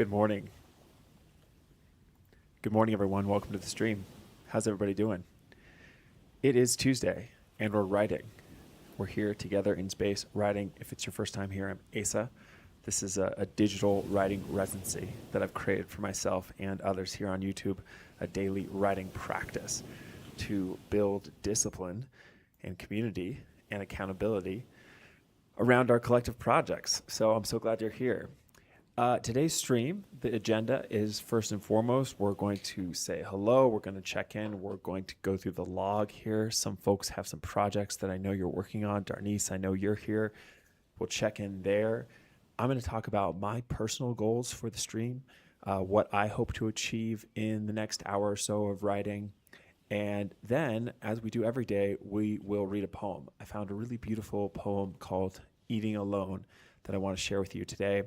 Good morning. Good morning, everyone. Welcome to the stream. How's everybody doing? It is Tuesday, and we're writing. We're here together in space writing. If it's your first time here, I'm Asa. This is a digital writing residency that I've created for myself and others here on YouTube, a daily writing practice to build discipline and community and accountability around our collective projects. So I'm so glad you're here. Today's stream, the agenda is first and foremost, we're going to say hello, we're going to check in, we're going to go through the log here. Some folks have some projects that I know you're working on. Darnice, I know you're here. We'll check in there. I'm going to talk about my personal goals for the stream, what I hope to achieve in the next hour or so of writing. And then, as we do every day, we will read a poem. I found a really beautiful poem called Eating Alone that I want to share with you today.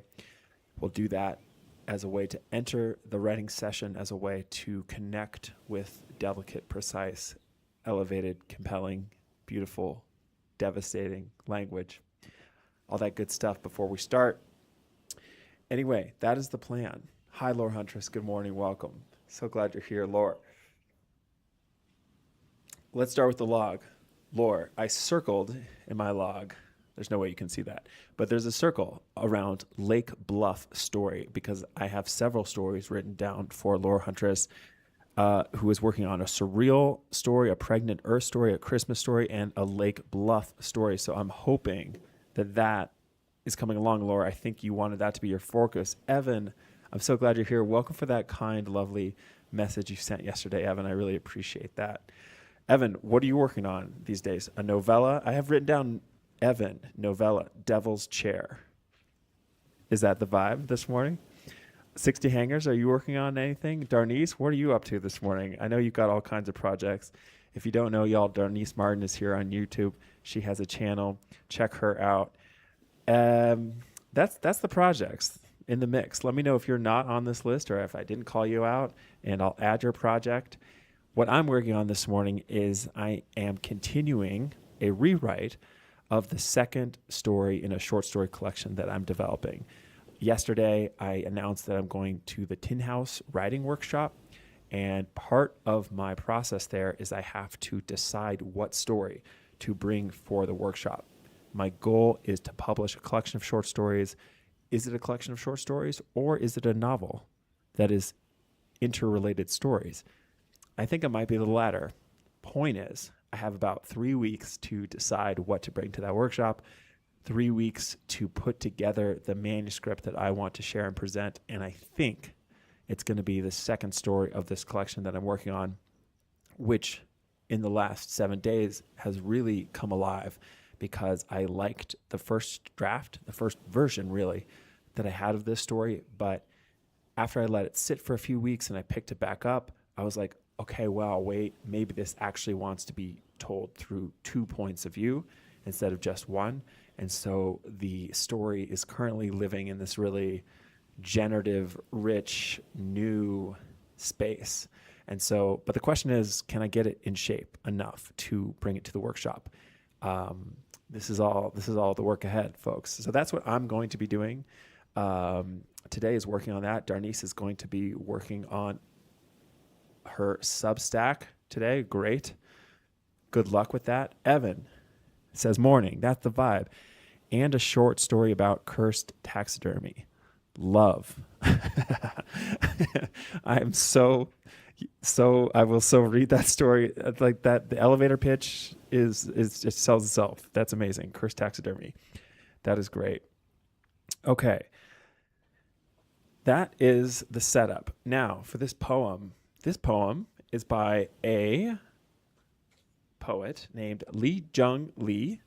We'll do that as a way to enter the writing session, as a way to connect with delicate, precise, elevated, compelling, beautiful, devastating language. All that good stuff before we start. Anyway, that is the plan. Hi, Laura Huntress. Good morning. Welcome. So glad you're here, Laura. Let's start with the log. Laura, I circled in my log. There's no way you can see that. But there's a circle around Lake Bluff story because I have several stories written down for Laura Huntress, who is working on a surreal story, a pregnant Earth story, a Christmas story, and a Lake Bluff story. So I'm hoping that is coming along, Laura. I think you wanted that to be your focus. Evan, I'm so glad you're here. Welcome for that kind, lovely message you sent yesterday, Evan. I really appreciate that. Evan, what are you working on these days? A novella? I have written down Evan, novella, Devil's Chair. Is that the vibe this morning? 60 Hangers, are you working on anything? Darnice, what are you up to this morning? I know you've got all kinds of projects. If you don't know, y'all, Darnice Martin is here on YouTube. She has a channel. Check her out. That's the projects in the mix. Let me know if you're not on this list or if I didn't call you out, and I'll add your project. What I'm working on this morning is I am continuing a rewrite of the second story in a short story collection that I'm developing. Yesterday, I announced that I'm going to the Tin House writing workshop, and part of my process there is I have to decide what story to bring for the workshop. My goal is to publish a collection of short stories. Is it a collection of short stories, or is it a novel that is interrelated stories? I think it might be the latter. Point is, I have about 3 weeks to decide what to bring to that workshop, 3 weeks to put together the manuscript that I want to share and present, and I think it's going to be the second story of this collection that I'm working on, which in the last 7 days has really come alive because I liked the first draft, the first version really, that I had of this story, but after I let it sit for a few weeks and I picked it back up, I was like, okay, well, wait, maybe this actually wants to be told through 2 points of view instead of just one. And so the story is currently living in this really generative, rich, new space. And so, but the question is, can I get it in shape enough to bring it to the workshop? This is all the work ahead, folks. So that's what I'm going to be doing. Today is working on that. Darnice is going to be working on her Substack today. Great. Good luck with that. Evan says, morning. That's the vibe. And a short story about cursed taxidermy. Love. I'm so I will so read that story like that. The elevator pitch is it sells itself. That's amazing. Cursed taxidermy. That is great. Okay. That is the setup. Now for this poem. This poem is by a poet named Lee Young Lee,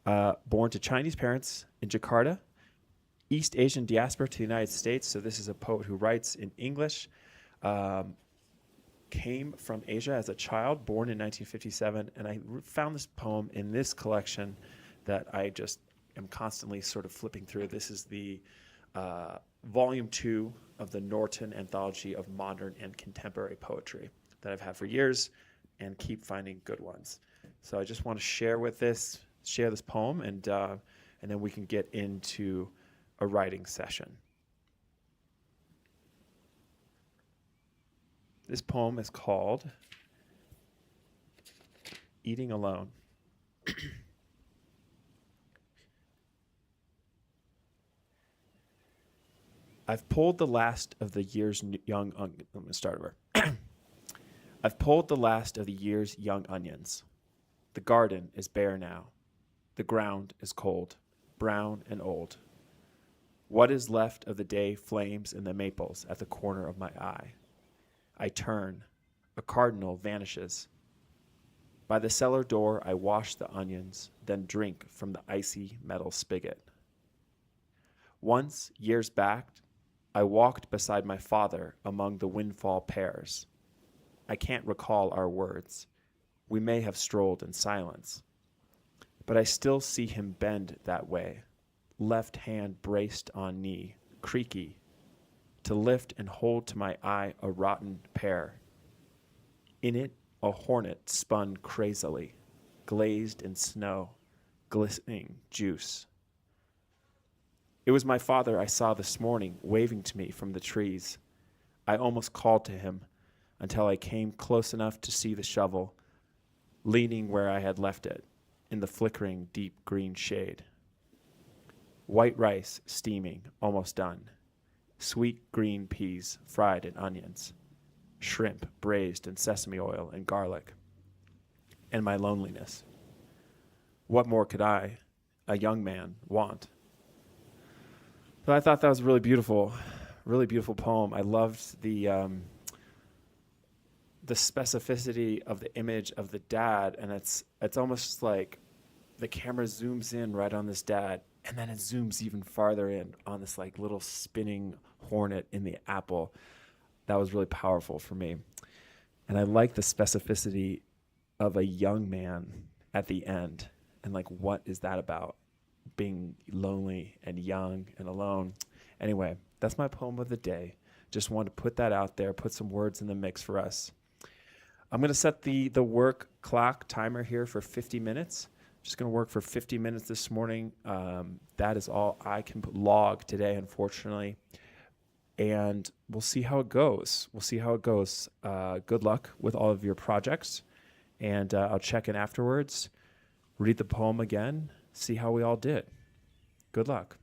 born to Chinese parents in Jakarta, East Asian diaspora to the United States. So this is a poet who writes in English, came from Asia as a child, born in 1957. And I found this poem in this collection that I just am constantly sort of flipping through. This is the Volume 2 of the Norton Anthology of Modern and Contemporary Poetry that I've had for years and keep finding good ones. So I just want to share this poem, and then we can get into a writing session. This poem is called Eating Alone. I've pulled the last of the year's young onions. I'm going to start over. I've pulled the last of the year's young onions. The garden is bare now. The ground is cold, brown and old. What is left of the day flames in the maples at the corner of my eye. I turn. A cardinal vanishes. By the cellar door, I wash the onions, then drink from the icy metal spigot. Once, years back, I walked beside my father among the windfall pears. I can't recall our words. We may have strolled in silence. But I still see him bend that way, left hand braced on knee, creaky, to lift and hold to my eye a rotten pear. In it, a hornet spun crazily, glazed in snow, glistening juice. It was my father I saw this morning waving to me from the trees. I almost called to him until I came close enough to see the shovel, leaning where I had left it, in the flickering deep green shade. White rice steaming, almost done. Sweet green peas fried in onions. Shrimp braised in sesame oil and garlic. And my loneliness. What more could I, a young man, want? But I thought that was really beautiful poem. I loved the specificity of the image of the dad, and it's almost like the camera zooms in right on this dad, and then it zooms even farther in on this like little spinning hornet in the apple. That was really powerful for me. And I like the specificity of a young man at the end. And like, what is that about? Being lonely and young and alone. Anyway, that's my poem of the day. Just wanted to put that out there, put some words in the mix for us. I'm going to set the work clock timer here for 50 minutes. Just going to work for 50 minutes this morning. That is all I can log today, unfortunately. And we'll see how it goes. Good luck with all of your projects. And I'll check in afterwards, read the poem again, see how we all did. Good luck.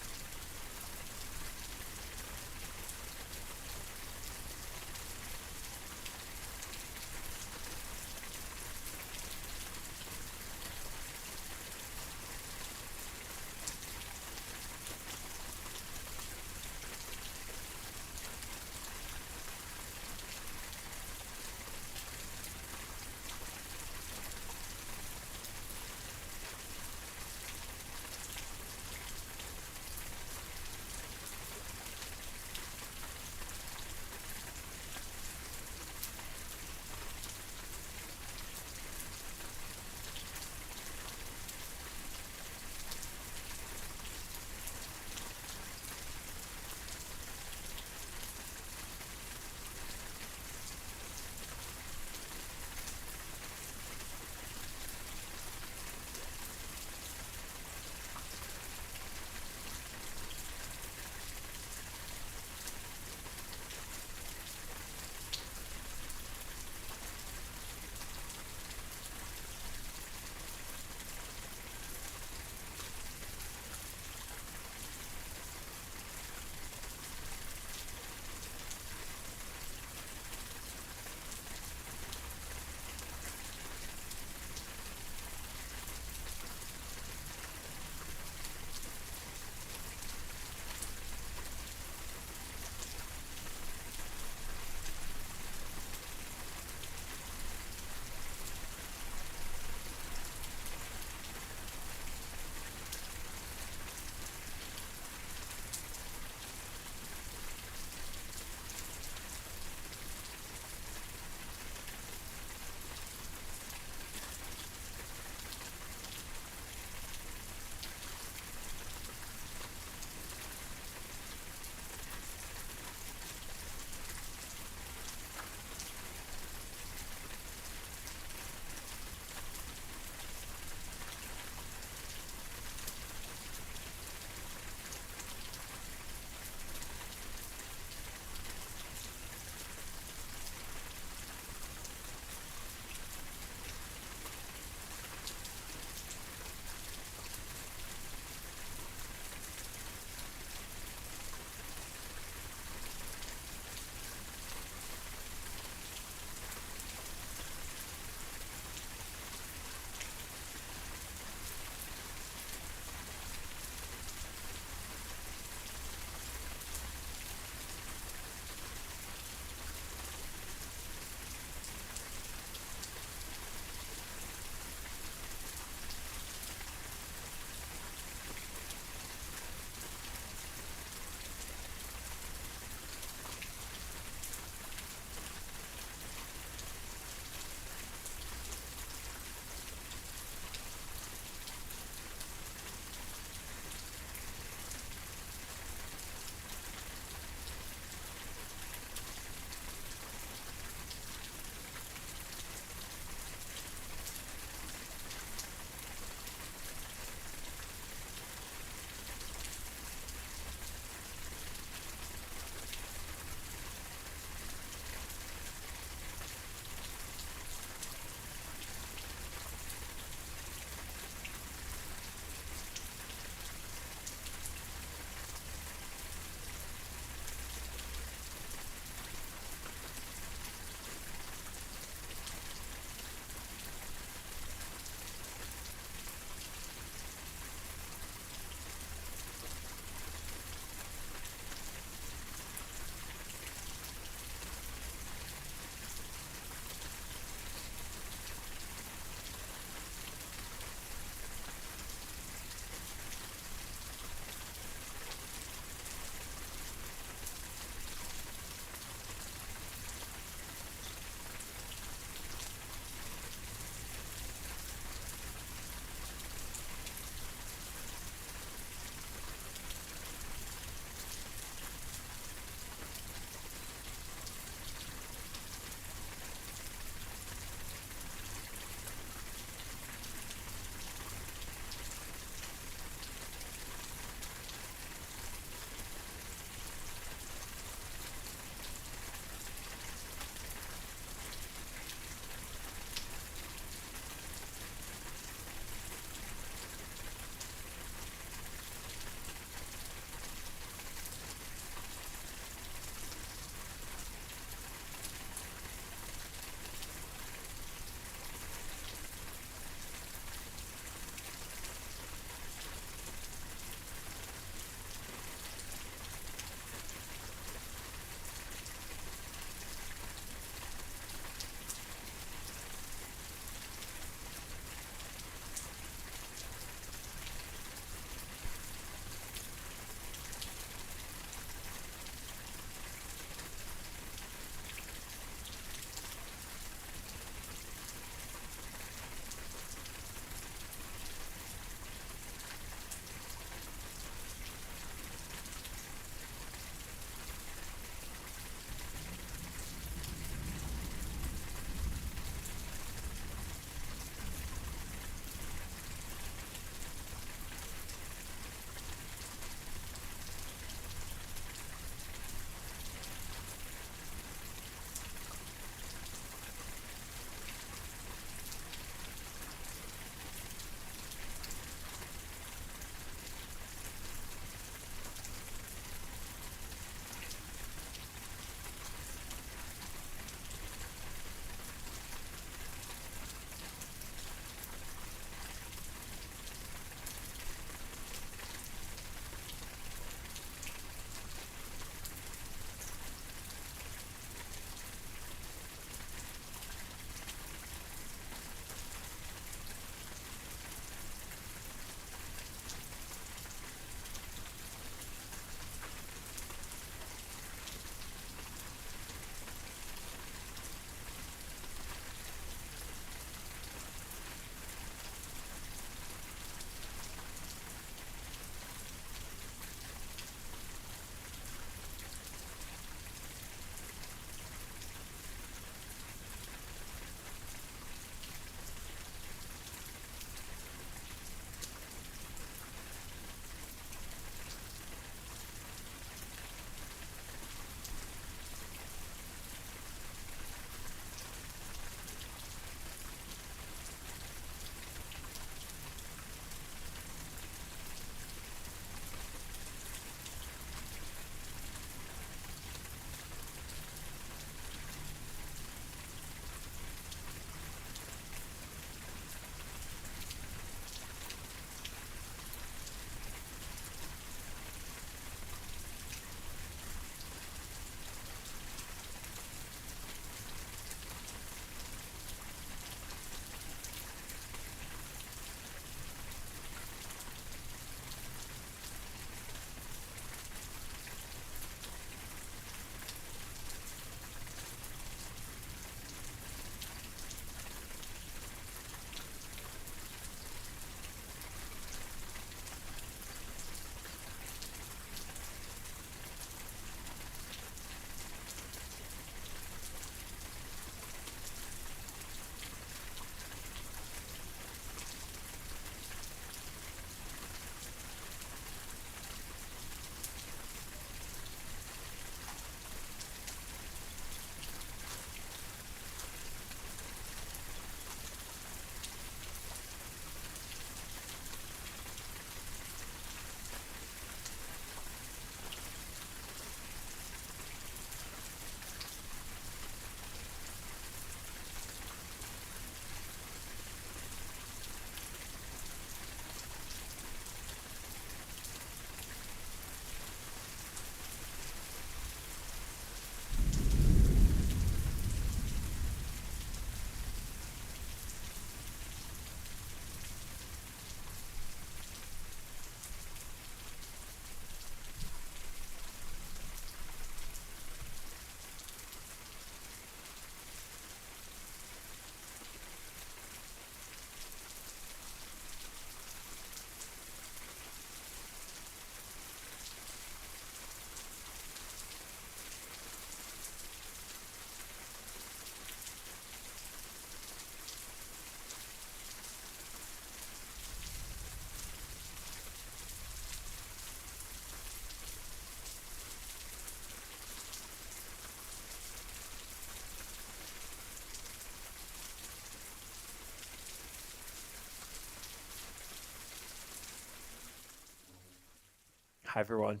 Hi, everyone.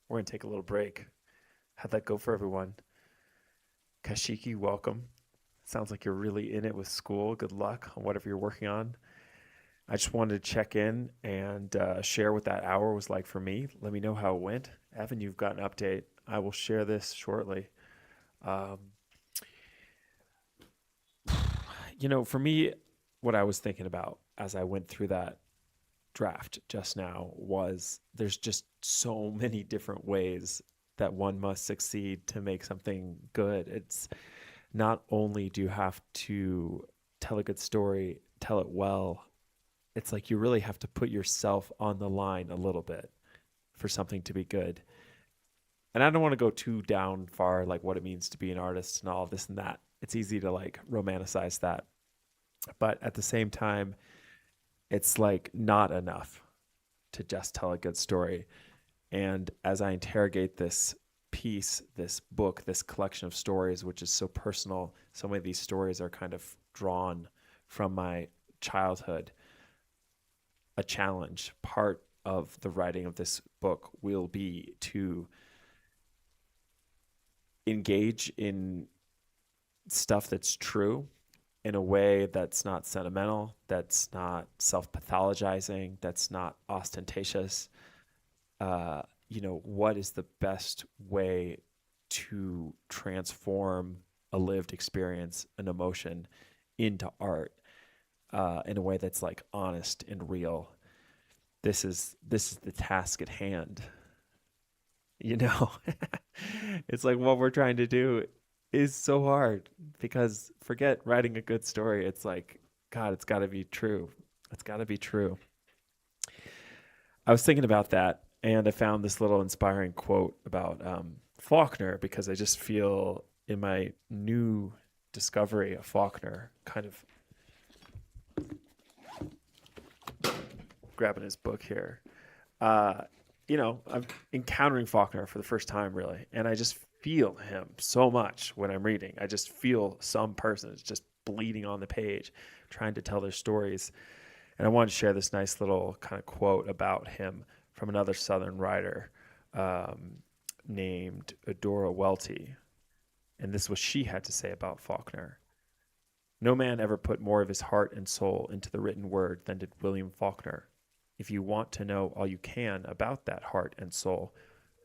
We're going to take a little break. How'd that go for everyone? Kashiki, welcome. Sounds like you're really in it with school. Good luck on whatever you're working on. I just wanted to check in and share what that hour was like for me. Let me know how it went. Evan, you've got an update. I will share this shortly. Um, for me, what I was thinking about as I went through that draft just now was there's just so many different ways that one must succeed to make something good. It's not only do you have to tell a good story, tell it well, it's like you really have to put yourself on the line a little bit for something to be good. And I don't want to go too down far, like what it means to be an artist and all this and that. It's easy to like romanticize that. But at the same time, it's like not enough to just tell a good story. And as I interrogate this piece, this book, this collection of stories, which is so personal, so many of these stories are kind of drawn from my childhood. A challenge, part of the writing of this book will be to engage in stuff that's true in a way that's not sentimental, that's not self-pathologizing, that's not ostentatious. What is the best way to transform a lived experience, an emotion into art in a way that's like honest and real. This is the task at hand. It's like what we're trying to do is so hard because forget writing a good story. It's like, God, it's got to be true. It's got to be true. I was thinking about that and I found this little inspiring quote about Faulkner because I just feel in my new discovery of Faulkner, kind of grabbing his book here. I'm encountering Faulkner for the first time really, and I just feel him so much when I'm reading. I just feel some person is just bleeding on the page, trying to tell their stories. And I wanted to share this nice little kind of quote about him from another Southern writer named Adora Welty. And this is what she had to say about Faulkner. No man ever put more of his heart and soul into the written word than did William Faulkner. If you want to know all you can about that heart and soul,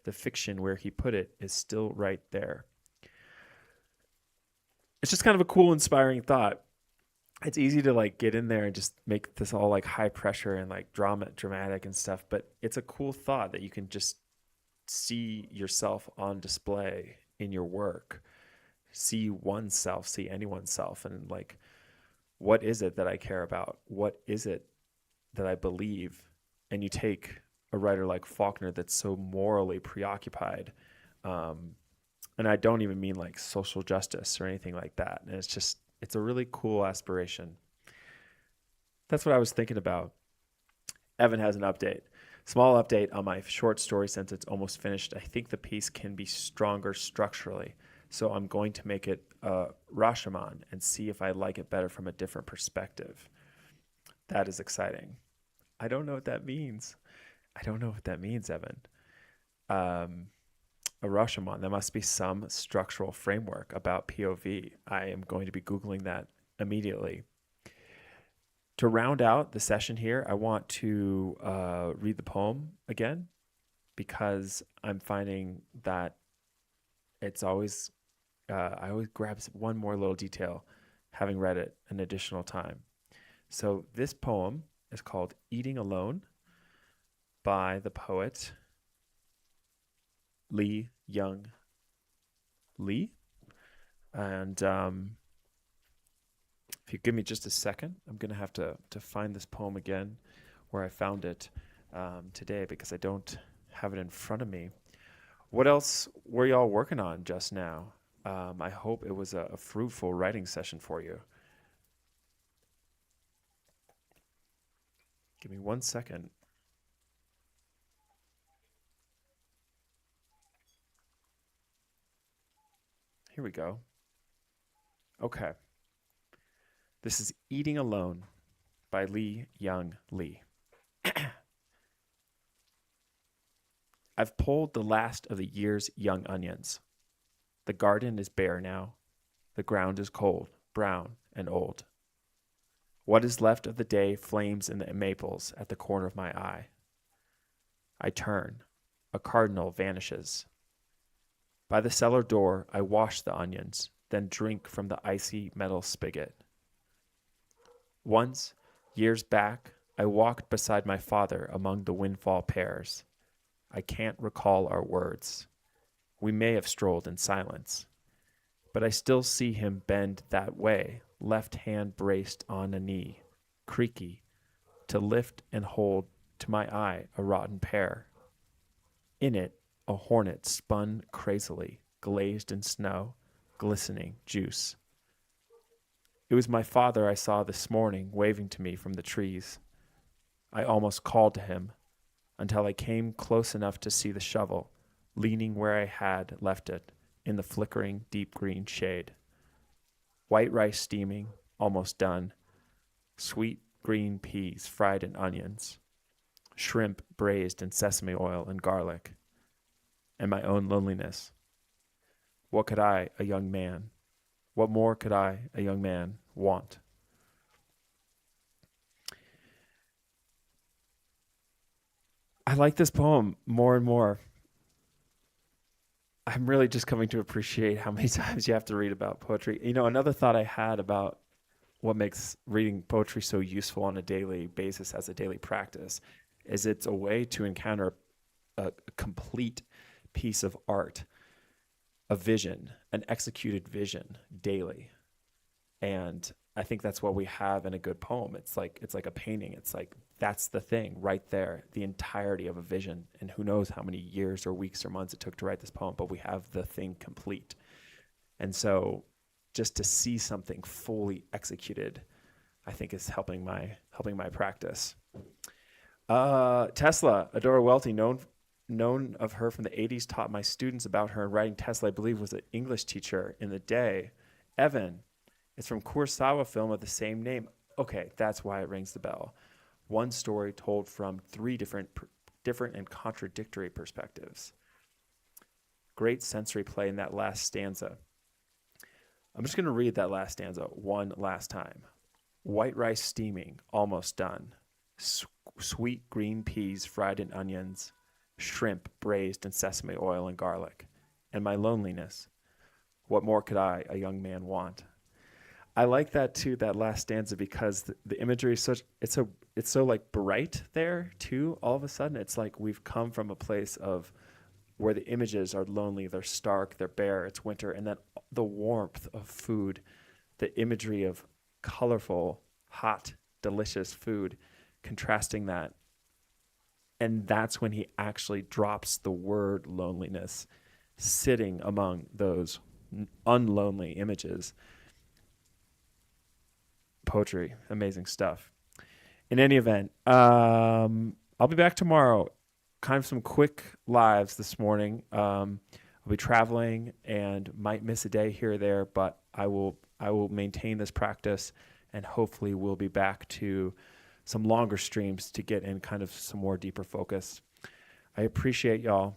the fiction where he put it is still right there. It's just kind of a cool, inspiring thought. It's easy to like get in there and just make this all like high pressure and like dramatic and stuff, but it's a cool thought that you can just see yourself on display in your work, see oneself, see anyone's self, and like, what is it that I care about? What is it that I believe? And you take a writer like Faulkner that's so morally preoccupied, and I don't even mean like social justice or anything like that. And it's a really cool aspiration. That's what I was thinking about. Evan has an update. Small update on my short story since it's almost finished. I think the piece can be stronger structurally. So I'm going to make it Rashomon and see if I like it better from a different perspective. That is exciting. I don't know what that means. Evan. A Rashomon. There must be some structural framework about POV. I am going to be Googling that immediately. To round out the session here, I want to read the poem again because I'm finding that it's always, I always grab one more little detail having read it an additional time. So this poem is called Eating Alone by the poet Lee Young Lee. And if you give me just a second, I'm going to have to find this poem again where I found it today because I don't have it in front of me. What else were y'all working on just now? I hope it was a fruitful writing session for you. Give me 1 second. Here we go. Okay. This is Eating Alone by Lee Young Lee. I've pulled the last of the year's young onions. The garden is bare now. The ground is cold, brown, and old. What is left of the day flames in the maples at the corner of my eye. I turn. A cardinal vanishes. By the cellar door, I wash the onions, then drink from the icy metal spigot. Once, years back, I walked beside my father among the windfall pears. I can't recall our words. We may have strolled in silence. But I still see him bend that way, left hand braced on a knee, creaky, to lift and hold to my eye a rotten pear. In it, a hornet spun crazily, glazed in snow, glistening juice. It was my father I saw this morning waving to me from the trees. I almost called to him until I came close enough to see the shovel, leaning where I had left it in the flickering deep green shade. White rice steaming, almost done. Sweet green peas fried in onions. Shrimp braised in sesame oil and garlic. And my own loneliness. What could I, a young man, what more could I, a young man, want? I like this poem more and more. I'm really just coming to appreciate how many times you have to read about poetry. You know, another thought I had about what makes reading poetry so useful on a daily basis as a daily practice is it's a way to encounter a complete piece of art, a vision, an executed vision daily. And I think that's what we have in a good poem. It's like a painting. It's like that's the thing right there, the entirety of a vision. And who knows how many years or weeks or months it took to write this poem, but we have the thing complete. And so just to see something fully executed, I think is helping my practice. Tesla, Adora Welty, known of her from the 80s, taught my students about her, and writing Tesla, I believe, was an English teacher in the day. Evan, it's from Kurosawa film of the same name. Okay, that's why it rings the bell. One story told from three different and contradictory perspectives. Great sensory play in that last stanza. I'm just going to read that last stanza one last time. White rice steaming, almost done. Sweet green peas fried in onions. Shrimp braised in sesame oil and garlic. And my loneliness. What more could I, a young man, want? I like that too, that last stanza, because the imagery is it's so like bright there too. All of a sudden, it's like we've come from a place of where the images are lonely, they're stark, they're bare, it's winter, and then the warmth of food, the imagery of colorful, hot, delicious food, contrasting that. And that's when he actually drops the word loneliness, sitting among those unlonely images. Poetry, amazing stuff. In any event, I'll be back tomorrow. Kind of some quick lives this morning. I'll be traveling and might miss a day here or there, but I will maintain this practice, and hopefully we'll be back to some longer streams to get in kind of some more deeper focus. I appreciate y'all.